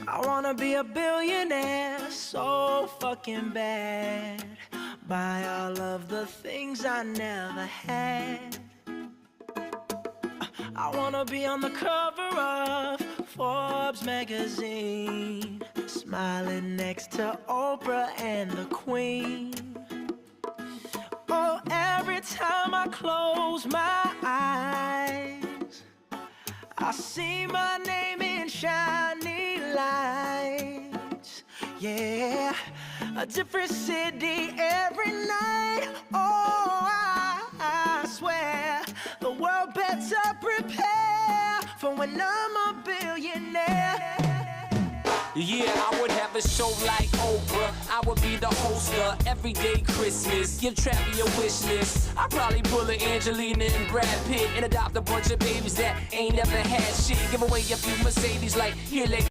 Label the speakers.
Speaker 1: I wanna be a billionaire so fucking bad. Buy all of the things I never had. I wanna be on the cover of Forbes magazine, smiling next to Oprah and the Queen. Oh, every time I close my eyes, I see my name in shiny lights. Yeah, a different city every night. Oh, I swear the world better prepare for when I'm a billionaire.
Speaker 2: Yeah, I would have a show like Oprah. I would be the host of Everyday Christmas. Give Travis a wish list. I'd probably pull a Angelina and Brad Pitt and adopt a bunch of babies that ain't never had shit. Give away a few Mercedes like, here, let